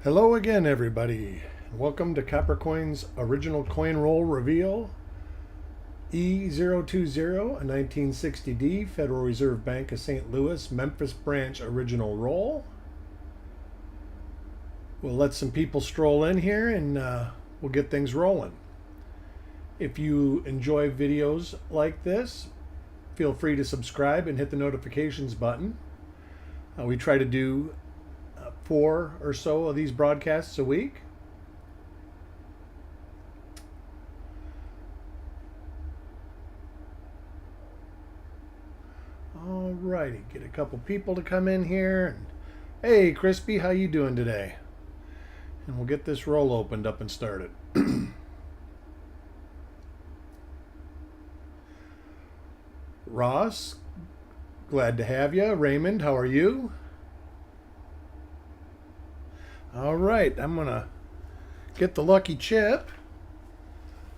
Hello again, everybody. Welcome to Coppercoin's original coin roll reveal. E020, a 1960D Federal Reserve Bank of St. Louis, Memphis branch original roll. We'll let some people stroll in here and we'll get things rolling. If you enjoy videos like this, feel free to subscribe and hit the notifications button. We try to do 4 or so of these broadcasts a week. Alrighty, get a couple people to come in here. And, hey, Crispy, how you doing today? And we'll get this roll opened up and started. Ross, glad to have you. Raymond, how are you? All right, I'm gonna get the lucky chip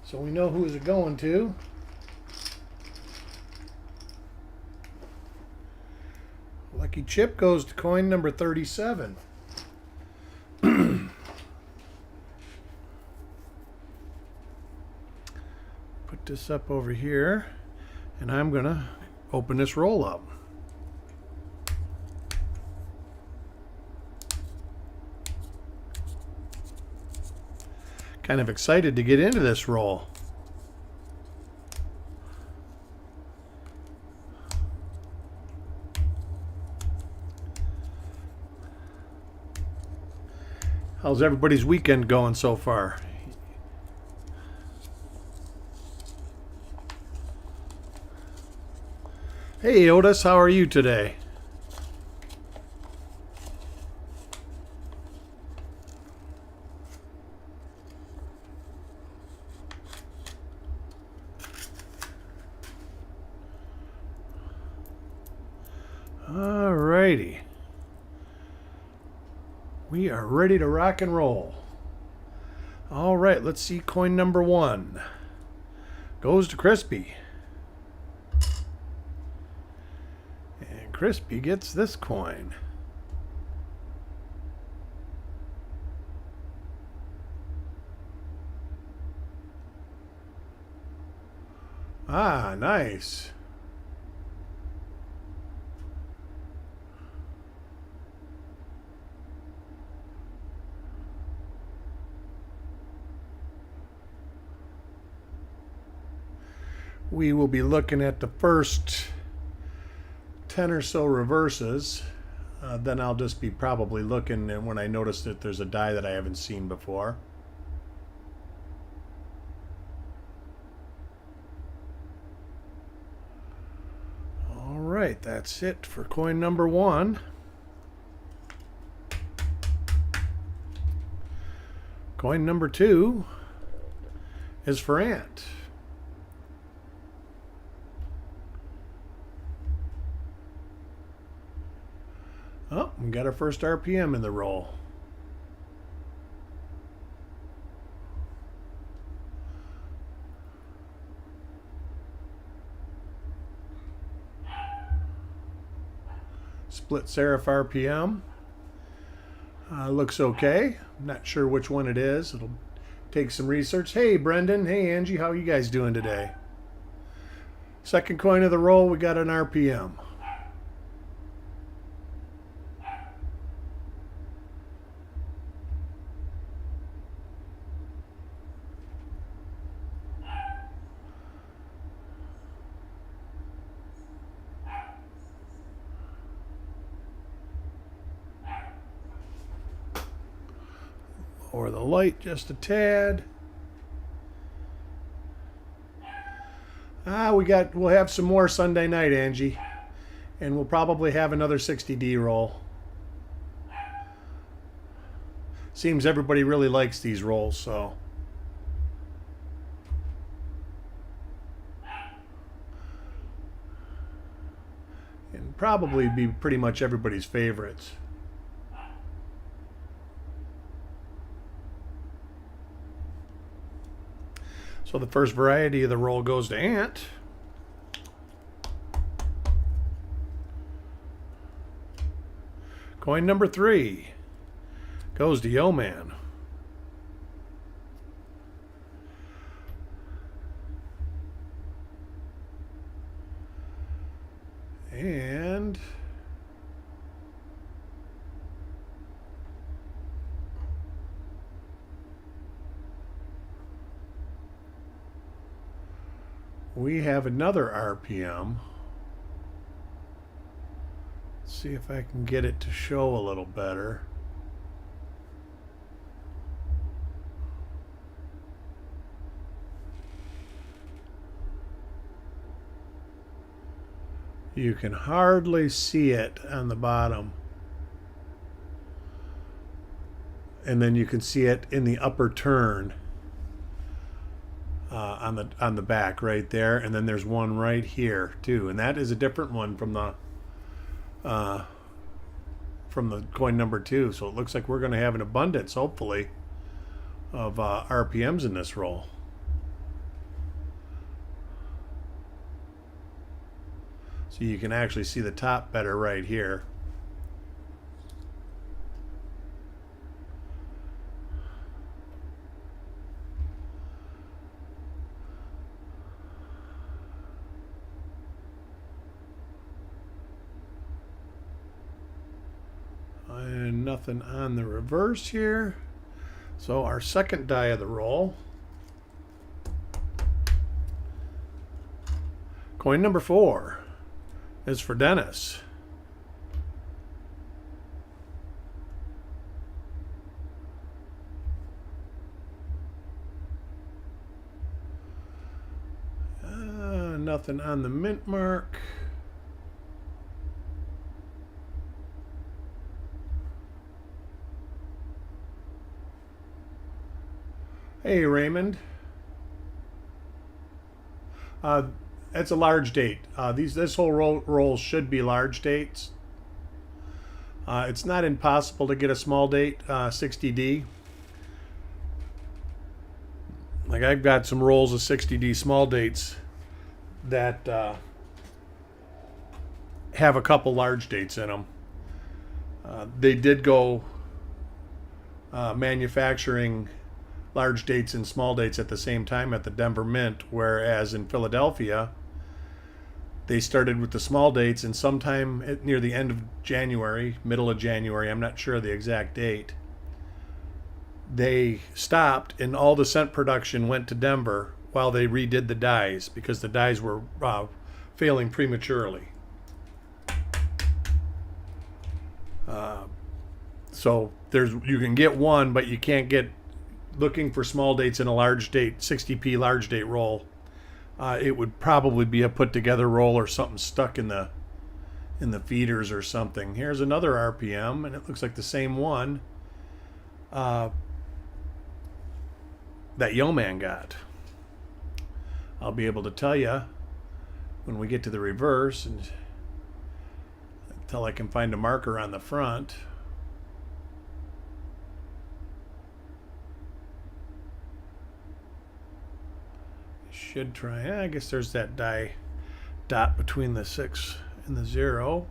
so we know who is it going to. Lucky chip goes to coin number 37. Put this up over here, and I'm gonna open this roll up. Kind of excited to get into this roll. How's everybody's weekend going so far? Hey Otis, how are you today? Alrighty. We are ready to rock and roll. Alright, let's see coin number 1. Goes to Crispy. And Crispy gets this coin. Ah, nice. We will be looking at the first 10 or so reverses. Then I'll just be probably looking and when I notice that there's a die that I haven't seen before. All right, that's it for coin number 1. Coin number 2 is for Ant. Oh, we got our first RPM in the roll. Split serif RPM. Looks okay. I'm not sure which one it is. It'll take some research. Hey, Brendan. Hey, Angie. How are you guys doing today? Second coin of the roll, we got an RPM. Or the light just a tad. We'll have some more Sunday night, Angie. And we'll probably have another 60D roll. Seems everybody really likes these rolls, so. And probably be pretty much everybody's favorites. So the first variety of the roll goes to Ant. Coin number 3 goes to Yo Man. And we have another RPM. Let's see if I can get it to show a little better. You can hardly see it on the bottom. And then you can see it in the upper turn on the back right there. And then there's one right here too. And that is a different one from the coin number 2. So it looks like we're going to have an abundance, hopefully, of RPMs in this roll. So you can actually see the top better right here. And nothing on the reverse here. So our second die of the roll. Coin number 4 is for Dennis. Nothing on the mint mark. Hey, Raymond. It's a large date. This whole roll should be large dates. It's not impossible to get a small date, 60D. Like I've got some rolls of 60D small dates that have a couple large dates in them. They did go manufacturing large dates and small dates at the same time at the Denver Mint, whereas in Philadelphia they started with the small dates, and sometime near the end of January, middle of January, I'm not sure the exact date, they stopped and all the cent production went to Denver while they redid the dies because the dies were failing prematurely. So you can get one, but you can't get looking for small dates in a large date, 60p large date roll. It would probably be a put together roll or something stuck in the feeders or something. Here's another RPM, and it looks like the same one that Yo Man got. I'll be able to tell you when we get to the reverse and until I can find a marker on the front. Should try. I guess there's that die dot between the 6 and the 0.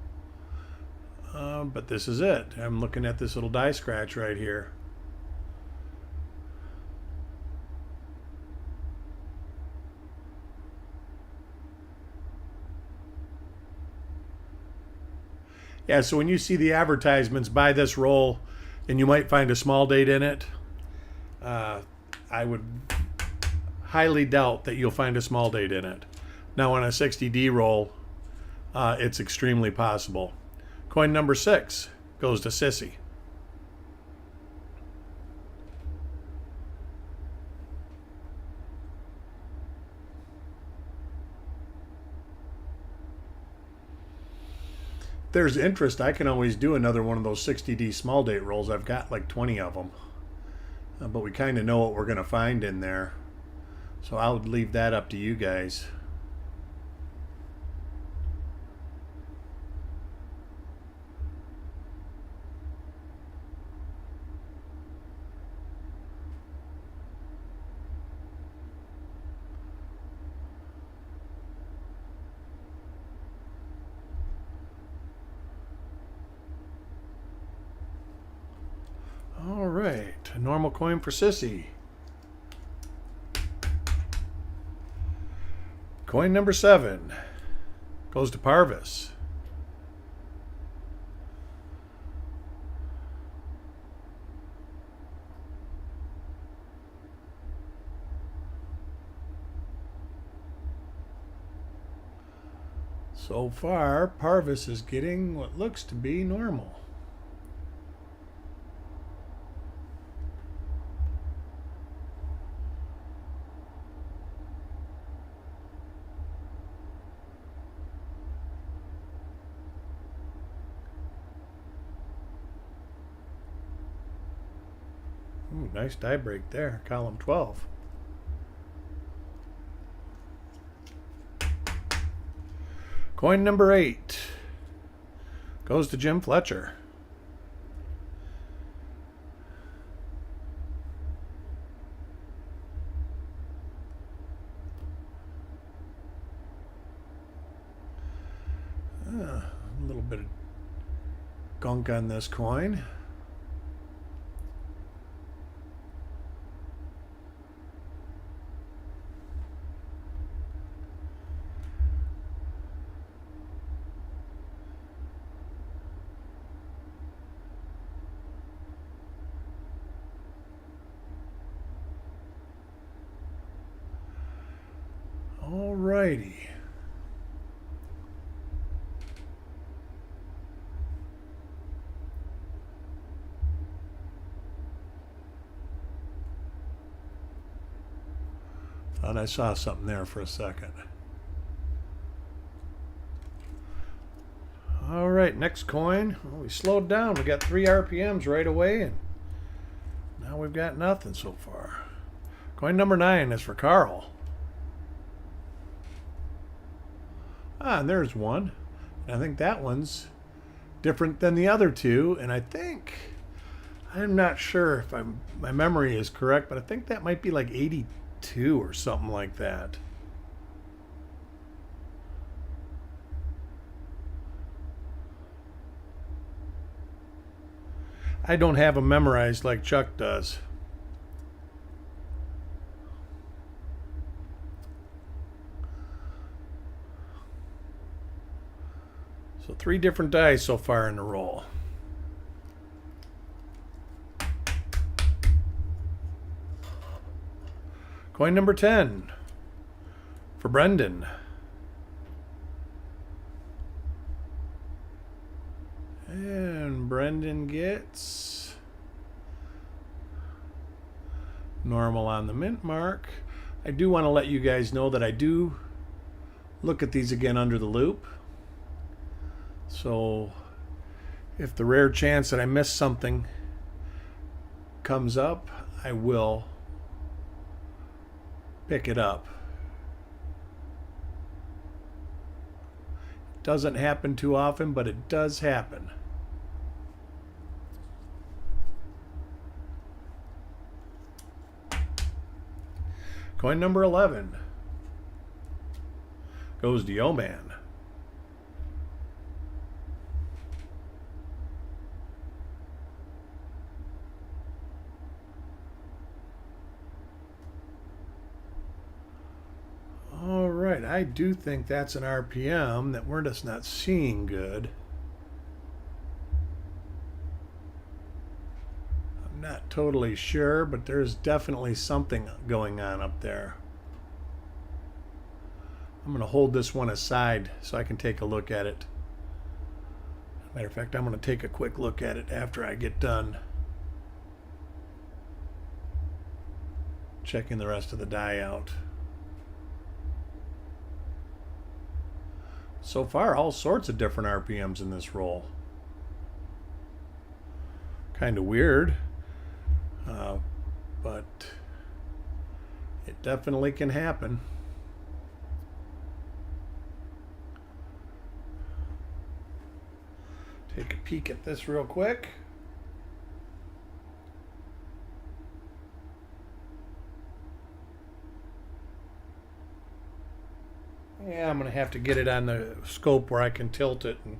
But this is it. I'm looking at this little die scratch right here. Yeah, so when you see the advertisements, buy this roll and you might find a small date in it, I would highly doubt that you'll find a small date in it. Now on a 60D roll, it's extremely possible. Coin number 6 goes to Sissy. If there's interest, I can always do another one of those 60D small date rolls. I've got like 20 of them. But we kind of know what we're going to find in there. So I would leave that up to you guys. All right, a normal coin for Sissy. Coin number 7 goes to Parvis. So far, Parvis is getting what looks to be normal. Ooh, nice die break there, column 12. Coin number 8 goes to Jim Fletcher. A little bit of gunk on this coin. Alrighty. Thought I saw something there for a second. Alright, next coin. Well, we slowed down. We got 3 RPMs right away, and now we've got nothing so far. Coin number 9 is for Carl. Ah, and there's one. I think that one's different than the other two, and I think, I'm not sure if my memory is correct, but I think that might be like 82 or something like that. I don't have them memorized like Chuck does. So 3 different dies so far in the roll. Coin number 10 for Brendan. And Brendan gets normal on the mint mark. I do want to let you guys know that I do look at these again under the loop. So if the rare chance that I miss something comes up, I will pick it up. It doesn't happen too often, but it does happen. Coin number 11 goes to Yo-Man. Alright, I do think that's an RPM that we're just not seeing good. I'm not totally sure, but there's definitely something going on up there. I'm going to hold this one aside so I can take a look at it. Matter of fact, I'm going to take a quick look at it after I get done checking the rest of the die out. So far, all sorts of different RPMs in this roll. Kind of weird, but it definitely can happen. Take a peek at this real quick. Yeah, I'm going to have to get it on the scope where I can tilt it and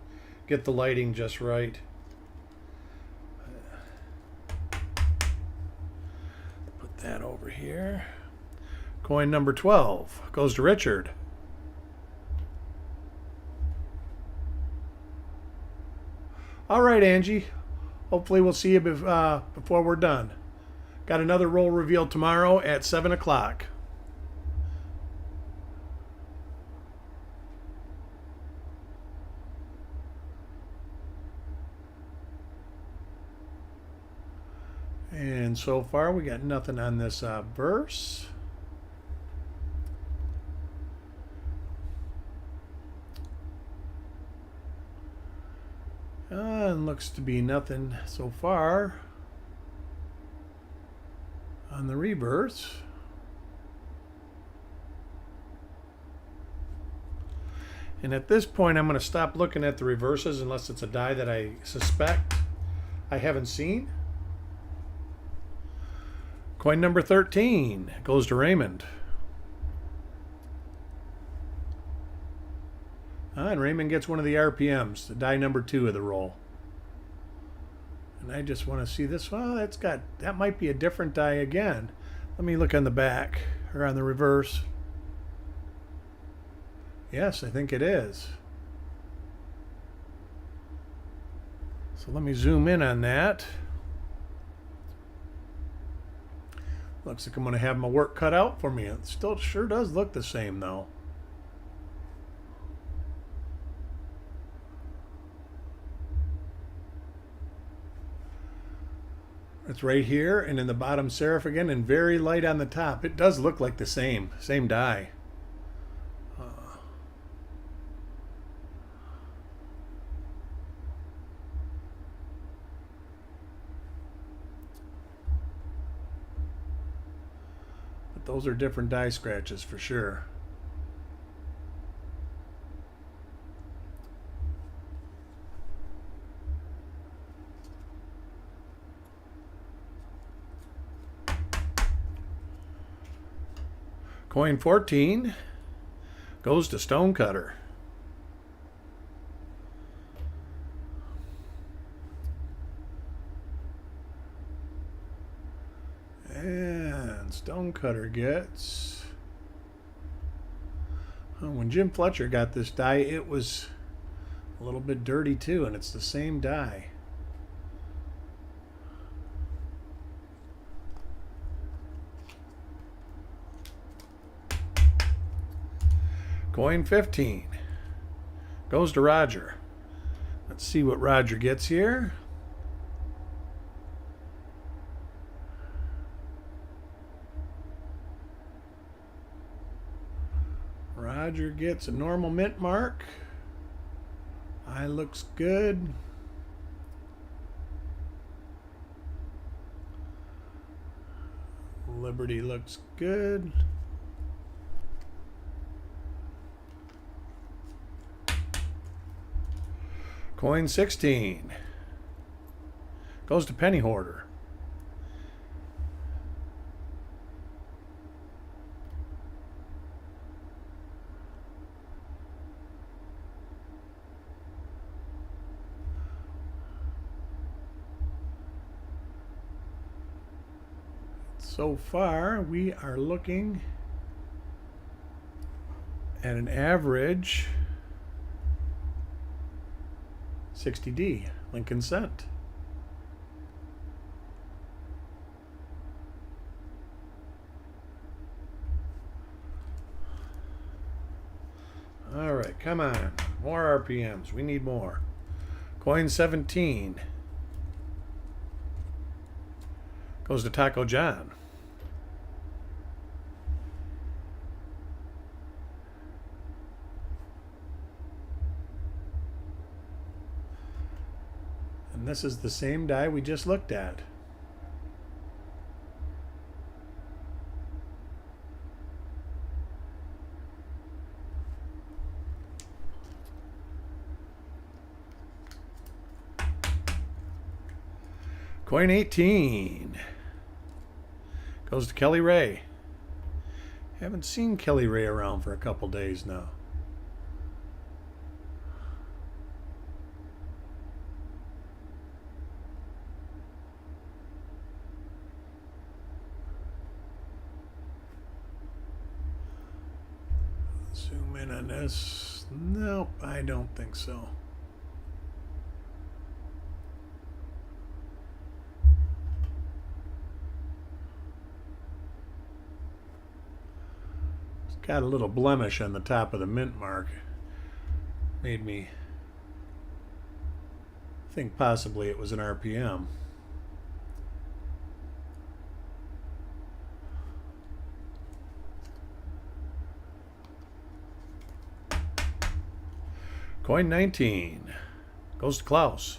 get the lighting just right. here. Coin number 12 goes to Richard. All right, Angie. Hopefully we'll see you before we're done. Got another roll reveal tomorrow at 7 o'clock. And so far we got nothing on this verse. And looks to be nothing so far on the rebirths. And at this point I'm going to stop looking at the reverses unless it's a die that I suspect I haven't seen. Coin number 13 goes to Raymond. And Raymond gets one of the RPMs, the die number 2 of the roll. And I just want to see this. Well, that might be a different die again. Let me look on the back or on the reverse. Yes, I think it is. So let me zoom in on that. Looks like I'm going to have my work cut out for me. It still sure does look the same though. It's right here and in the bottom serif again and very light on the top. It does look like the same die. But those are different die scratches for sure. Coin 14 goes to Stonecutter. And Stonecutter gets... when Jim Fletcher got this die, it was a little bit dirty too, and it's the same die. Coin 15 goes to Roger. Let's see what Roger gets here. Roger gets a normal mint mark. Eye looks good. Liberty looks good. Coin 16 goes to Penny Hoarder. So far, we are looking at an average 60D, Lincoln Cent. All right, come on. More RPMs. We need more. Coin 17 goes to Taco John. And this is the same die we just looked at. Coin 18 goes to Kelly Ray. Haven't seen Kelly Ray around for a couple days now. Zoom in on this. Nope, I don't think so. It's got a little blemish on the top of the mint mark. Made me think possibly it was an RPM. Coin 19 goes to Klaus.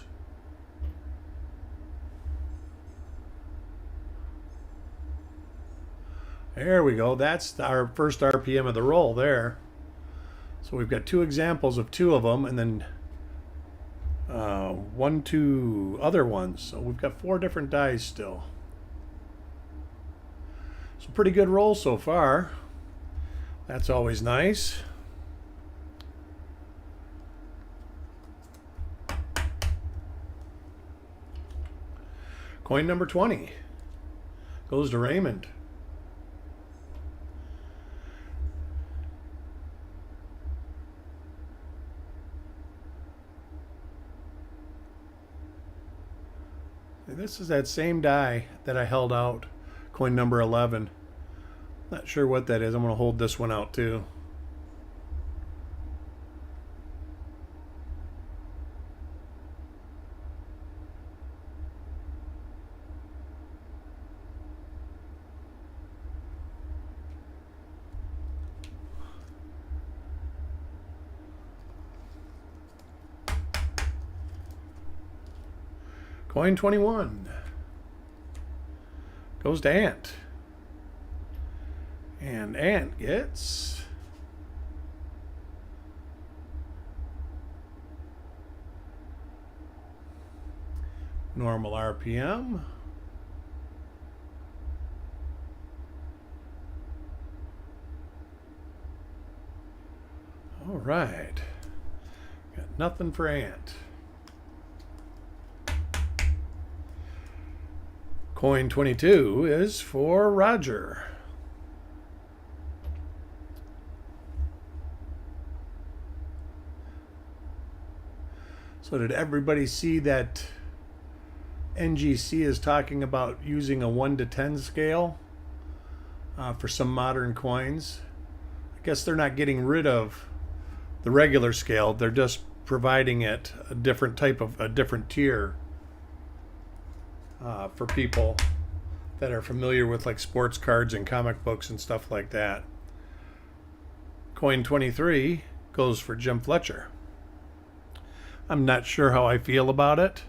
There we go. That's our first RPM of the roll there. So we've got two examples of two of them, and then 2 other ones. So we've got 4 different dies still. So pretty good roll so far. That's always nice. Coin number 20 goes to Raymond. And this is that same die that I held out, coin number 11. Not sure what that is. I'm going to hold this one out too. Coin 21 goes to Ant. And Ant gets normal RPM. All right. Got nothing for Ant. Coin 22 is for Roger. So did everybody see that NGC is talking about using a 1 to 10 scale for some modern coins? I guess they're not getting rid of the regular scale. They're just providing it a different type of, a different tier. For people that are familiar with like sports cards and comic books and stuff like that. Coin 23 goes for Jim Fletcher. I'm not sure how I feel about it,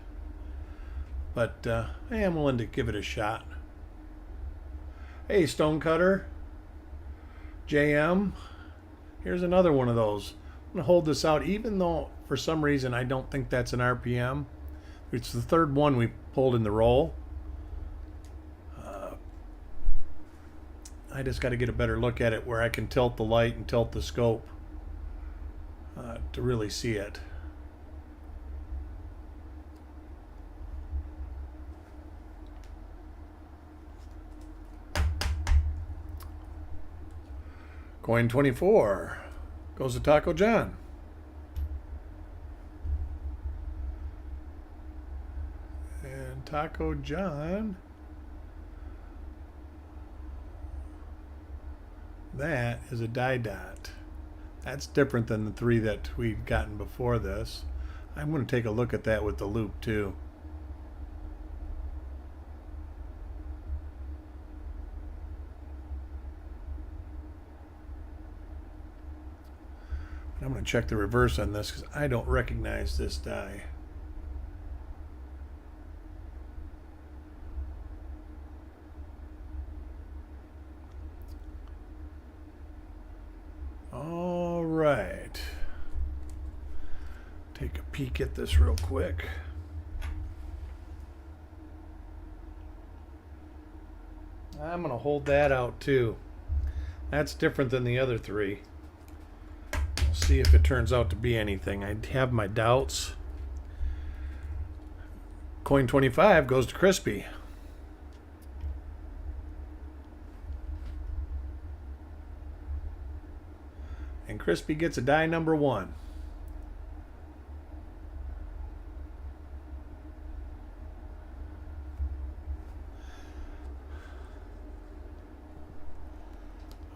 but I am willing to give it a shot. Hey, Stonecutter, JM, here's another one of those. I'm going to hold this out, even though for some reason I don't think that's an RPM. It's the third one we pulled in the roll. I just got to get a better look at it where I can tilt the light and tilt the scope to really see it. Coin 24 goes to Taco John. And Taco John, that is a die dot. That's different than the 3 that we've gotten before this. I'm going to take a look at that with the loop too. I'm going to check the reverse on this because I don't recognize this die. All right. Take a peek at this real quick. I'm going to hold that out too. That's different than the other 3. See if it turns out to be anything. I have my doubts. Coin 25 goes to Crispy. And Crispy gets a die number 1.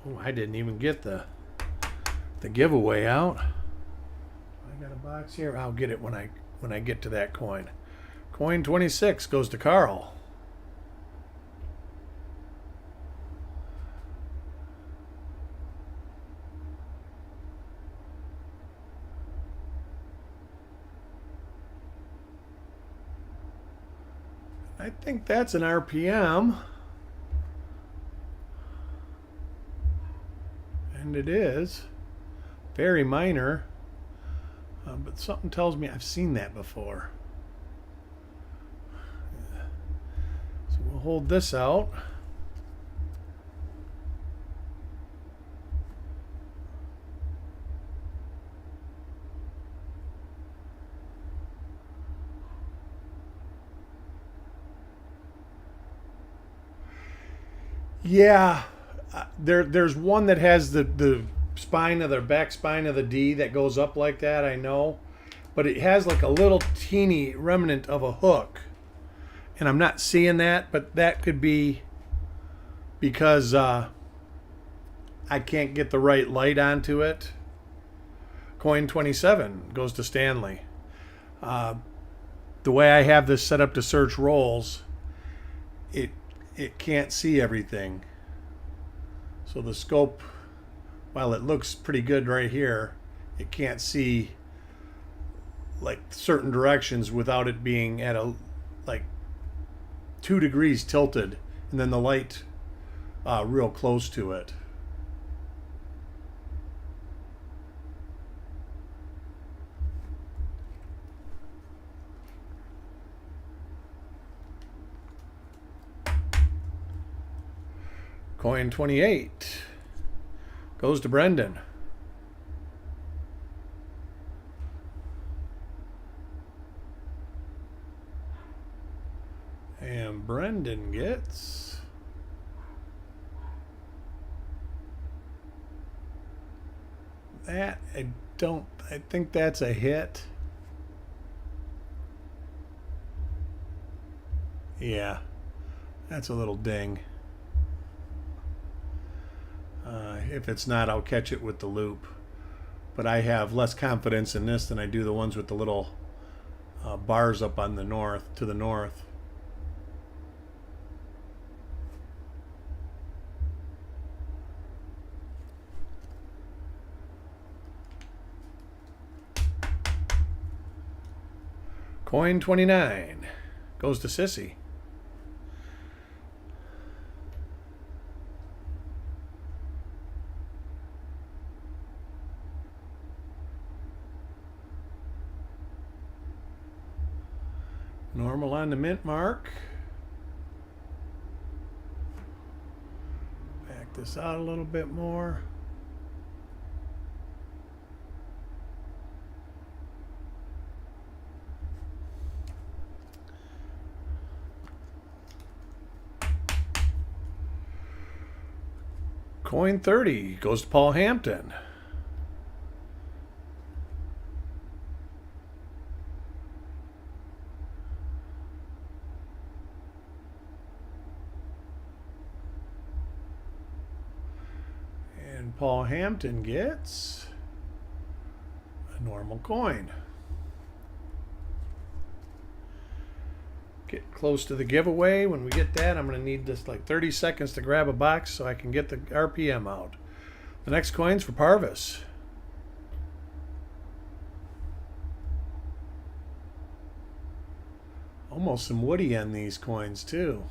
Oh, I didn't even get the giveaway out. I got a box here. I'll get it when I get to that coin. Coin 26 goes to Carl. I think that's an RPM. And it is. Very minor. But something tells me I've seen that before. So we'll hold this out. Yeah, there's one that has the spine of the back spine of the D that goes up like that, I know. But it has like a little teeny remnant of a hook. And I'm not seeing that, but that could be because I can't get the right light onto it. Coin 27 goes to Stanley. The way I have this set up to search rolls, it can't see everything. So the scope, while it looks pretty good right here, it can't see like certain directions without it being at a like 2 degrees tilted and then the light real close to it. Coin 28 goes to Brendan. And Brendan gets that. I think that's a hit. Yeah, that's a little ding. If it's not, I'll catch it with the loop. But I have less confidence in this than I do the ones with the little bars up on the north, to the north. Coin 29 goes to Sissy. Normal on the mint mark. Back this out a little bit more. Coin 30 goes to Paul Hampton. And Paul Hampton gets a normal coin. Get close to the giveaway. When we get that, I'm going to need just like 30 seconds to grab a box so I can get the RPM out. The next coin's for Parvis. Almost some woody on these coins too.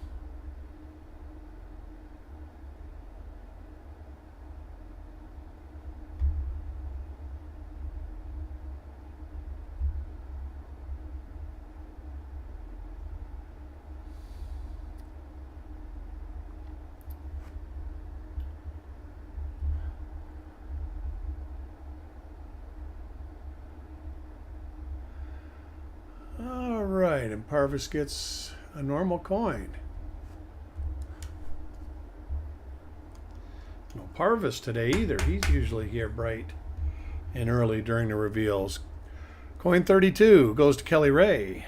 All right, and Parvis gets a normal coin. No Parvis today either. He's usually here bright. in early during the reveals. Coin 32 goes to Kelly Ray.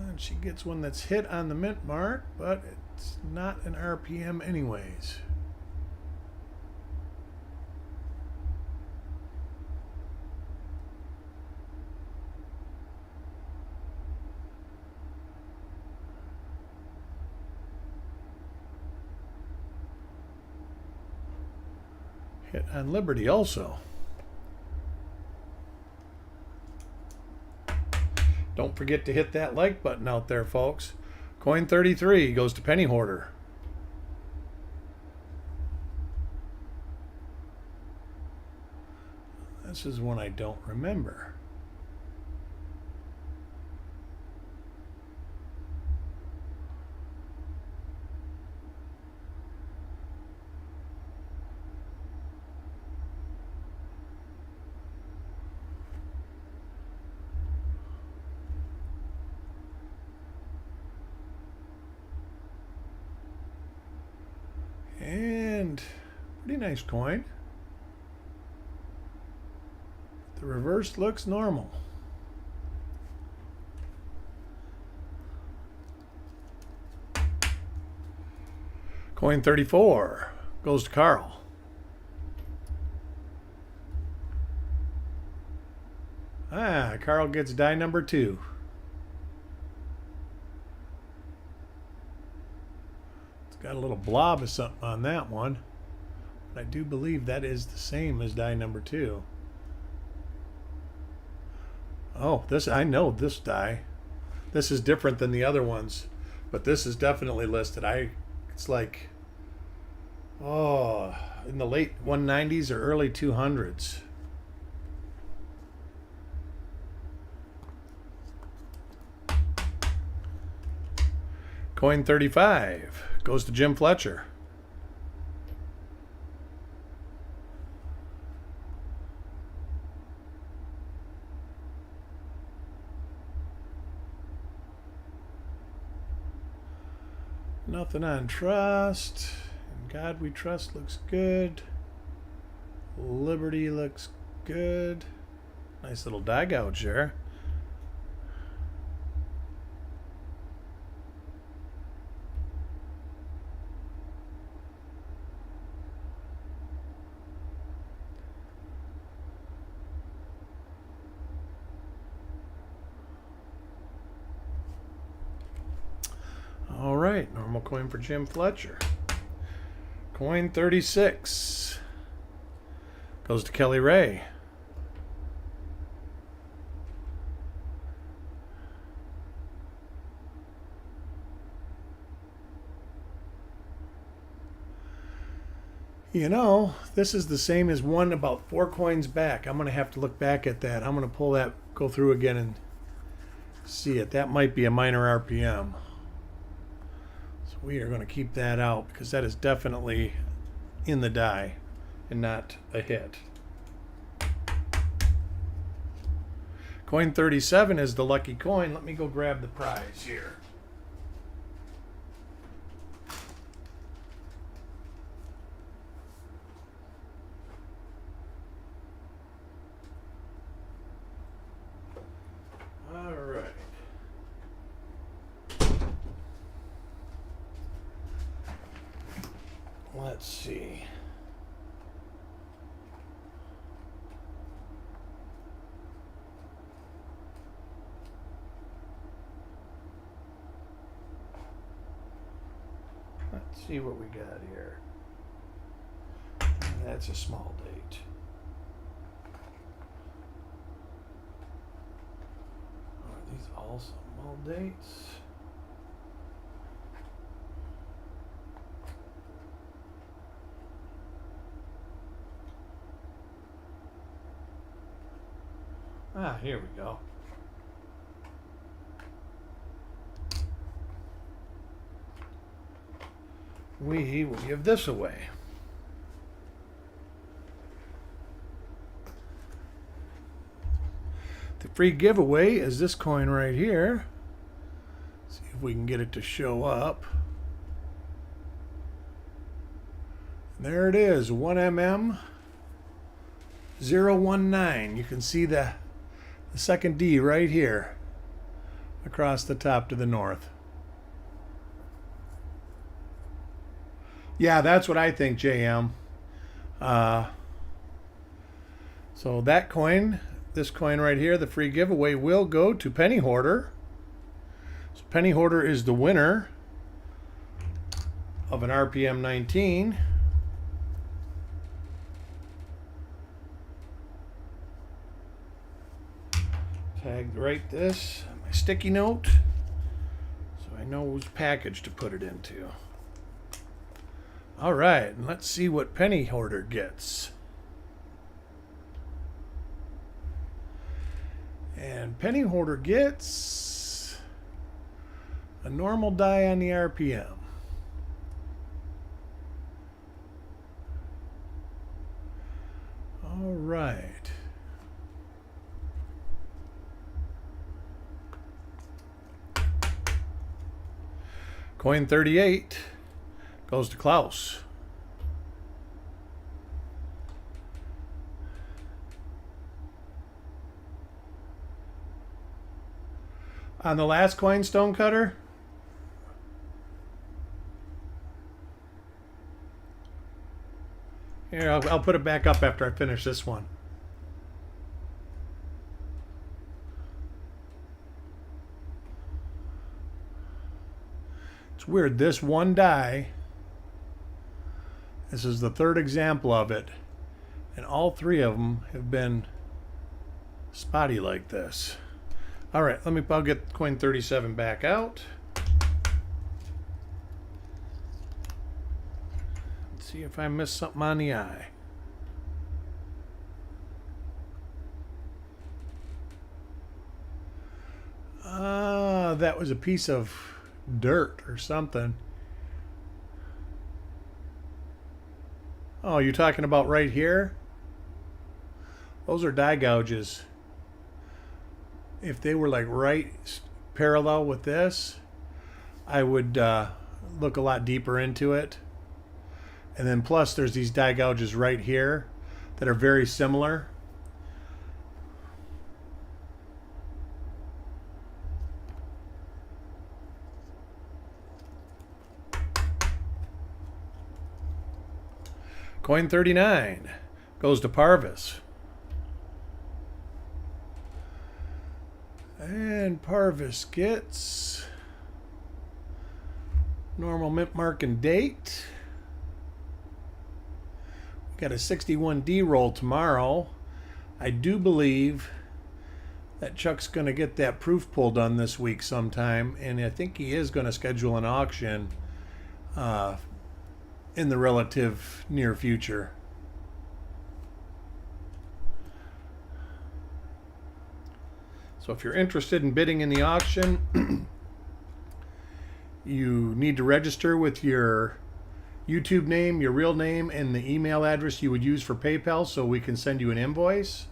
And she gets one that's hit on the mint mark, but it's not an RPM anyways. Hit on Liberty also. Don't forget to hit that like button out there, folks. Coin 33 goes to Penny Hoarder. This is one I don't remember. And pretty nice coin. The reverse looks normal. Coin 34 goes to Carl. Carl gets die number 2. Got a little blob of something on that one, but I do believe that is the same as die number 2. Oh, I know this die. This is different than the other ones, but this is definitely listed. It's like, in the late 190s or early 200s. Coin 35 goes to Jim Fletcher. Nothing on Trust. In God We Trust looks good. Liberty looks good. Nice little die gouge there. All right, normal coin for Jim Fletcher. Coin 36 goes to Kelly Ray. You know, this is the same as one about 4 coins back. I'm going to have to look back at that. I'm going to pull that, go through again and see it. That might be a minor RPM. We are going to keep that out because that is definitely in the die and not a hit. Coin 37 is the lucky coin. Let me go grab the prize here. All right. Let's see. Let's see what we got here. That's a small date. Are these all small dates? Here we go. We will give this away. The free giveaway is this coin right here. See if we can get it to show up. There it is, 1mm 019. You can see the second D right here across the top to the north. Yeah, that's what I think, JM. So that coin, this coin right here, the free giveaway, will go to Penny Hoarder. So Penny Hoarder is the winner of an RPM 19. Write this on my sticky note so I know whose package to put it into. All right, and let's see what Penny Hoarder gets. And Penny Hoarder gets a normal die on the RPM. All right. Coin 38 goes to Klaus. On the last coin, Stonecutter, here, I'll put it back up after I finish this one. It's weird, this one die, this is the third example of it, and all three of them have been spotty like this. All right, I'll get coin 37 back out. Let's see if I missed something on the eye. That was a piece of dirt or something. Oh, you're talking about right here? Those are die gouges. If they were like right parallel with this, I would look a lot deeper into it. And then plus there's these die gouges right here that are very similar. Coin 39 goes to Parvis. And Parvis gets normal mint mark and date. We got a 61D roll tomorrow. I do believe that Chuck's going to get that proof pull done this week sometime, and I think he is going to schedule an auction in the relative near future. So if you're interested in bidding in the auction, you need to register with your YouTube name, your real name, and the email address you would use for PayPal so we can send you an invoice.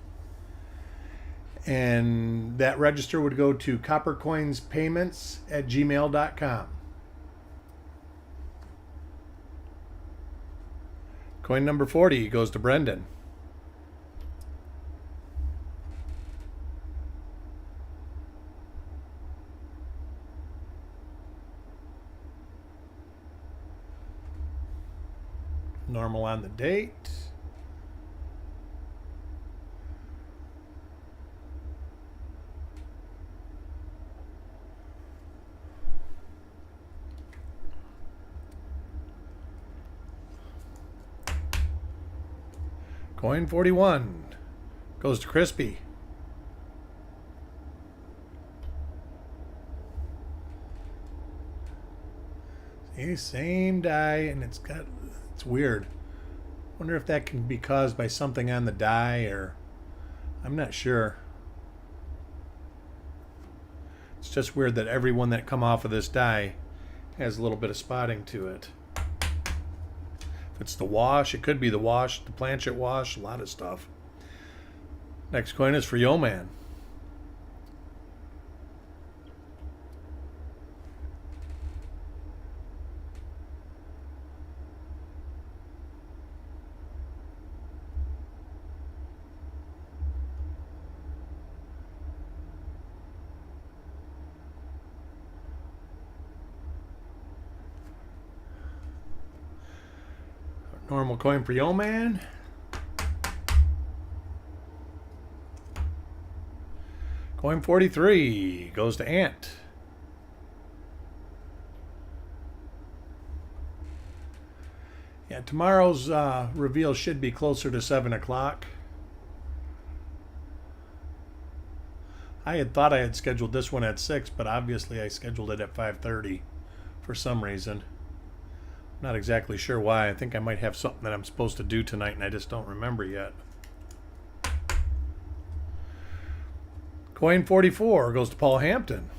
And that register would go to coppercoinspayments@gmail.com. Coin number 40 goes to Brendan. Normal on the date. Coin 41 goes to Crispy. See, same die, and it's weird. Wonder if that can be caused by something on the die, or I'm not sure. It's just weird that every one that come off of this die has a little bit of spotting to it. If it's the wash, it could be the wash, the planchet wash, a lot of stuff. Next coin is for Yo Man. Normal coin for Yo Man. Coin 43 goes to Ant. Yeah, tomorrow's reveal should be closer to 7 o'clock. I had thought I had scheduled this one at 6, but obviously I scheduled it at 5:30 for some reason. Not exactly sure why. I think I might have something that I'm supposed to do tonight and I just don't remember yet. Coin 44 goes to Paul Hampton.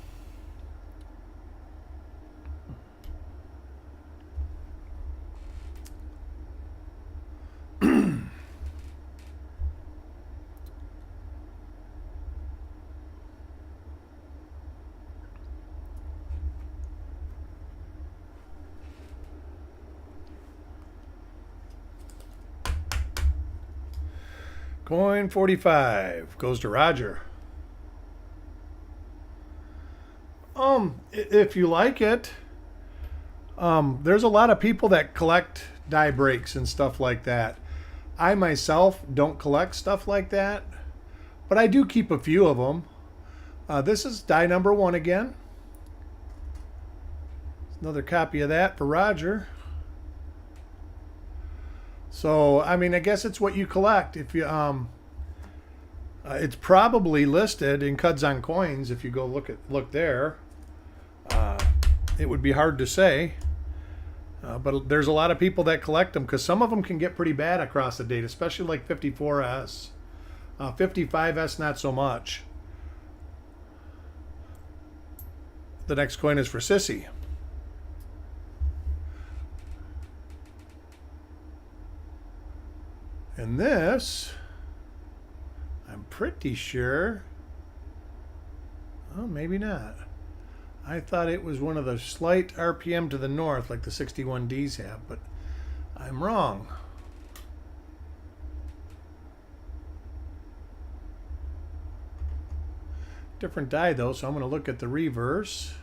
Coin 45 goes to Roger. If you like it, there's a lot of people that collect die breaks and stuff like that. I myself don't collect stuff like that, but I do keep a few of them. This is die number 1 again. Another copy of that for Roger. So, I mean, I guess it's what you collect. If you, it's probably listed in Cuds on Coins. If you go look there, it would be hard to say. But there's a lot of people that collect them because some of them can get pretty bad across the date, especially like 54S. 55S, not so much. The next coin is for Sissy. And this, I'm pretty sure, oh, maybe not. I thought it was one of the slight RPM to the north like the 61Ds have, but I'm wrong. Different die though, so I'm going to look at the reverse.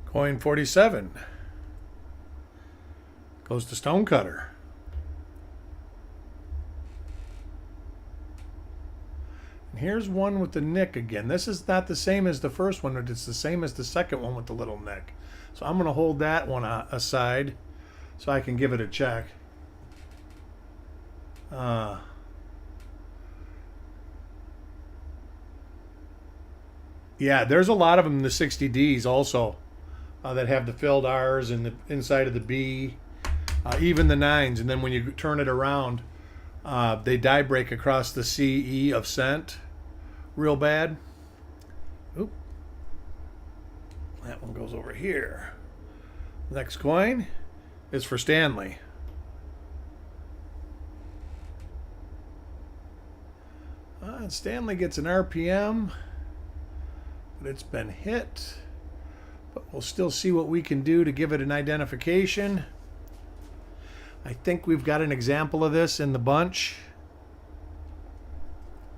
Coin 47 goes to Stonecutter. And here's one with the nick again. This is not the same as the first one, but it's the same as the second one with the little nick. So I'm going to hold that one aside so I can give it a check. Yeah, there's a lot of them in the 60Ds also. That have the filled R's and the inside of the B, even the 9s, and then when you turn it around, they die break across the CE of cent real bad. Oop. That one goes over here. Next coin is for Stanley. And Stanley gets an RPM, but it's been hit. But we'll still see what we can do to give it an identification. I think we've got an example of this in the bunch.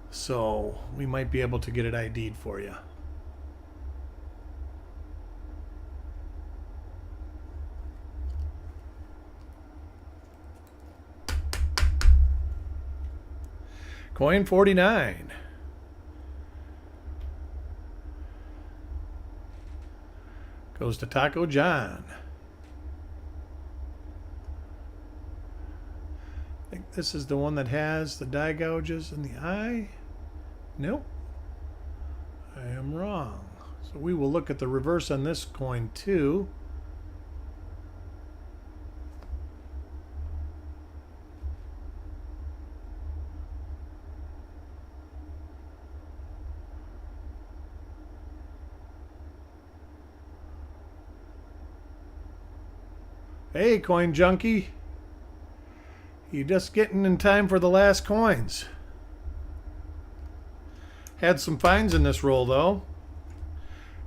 So we might be able to get it ID'd for you. Coin 49. Goes to Taco John. I think this is the one that has the die gouges in the eye. Nope. I am wrong. So we will look at the reverse on this coin too. Hey, coin junkie. You just getting in time for the last coins. Had some finds in this roll, though.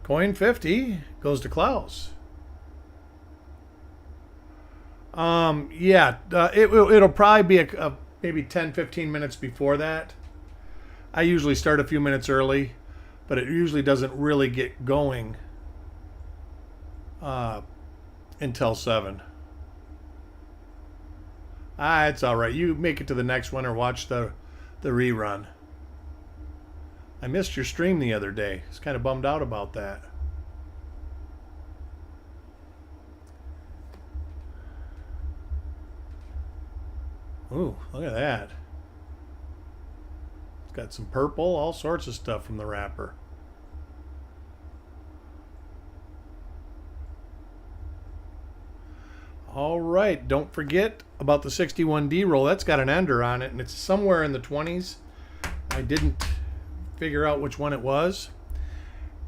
Coin 50 goes to Klaus. Yeah, it'll probably be maybe 10-15 minutes before that. I usually start a few minutes early, but it usually doesn't really get going until 7. It's all right. You make it to the next one or watch the rerun. I missed your stream the other day. I was kind of bummed out about that. Ooh, look at that. It's got some purple, all sorts of stuff from the wrapper. All right, don't forget about the 61D roll. That's got an ender on it, and it's somewhere in the 20s. I didn't figure out which one it was,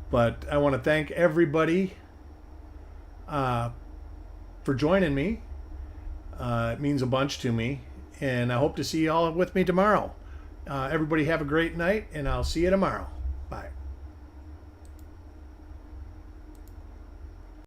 but I want to thank everybody for joining me. It means a bunch to me, and I hope to see you all with me tomorrow. Everybody have a great night, and I'll see you tomorrow. Bye.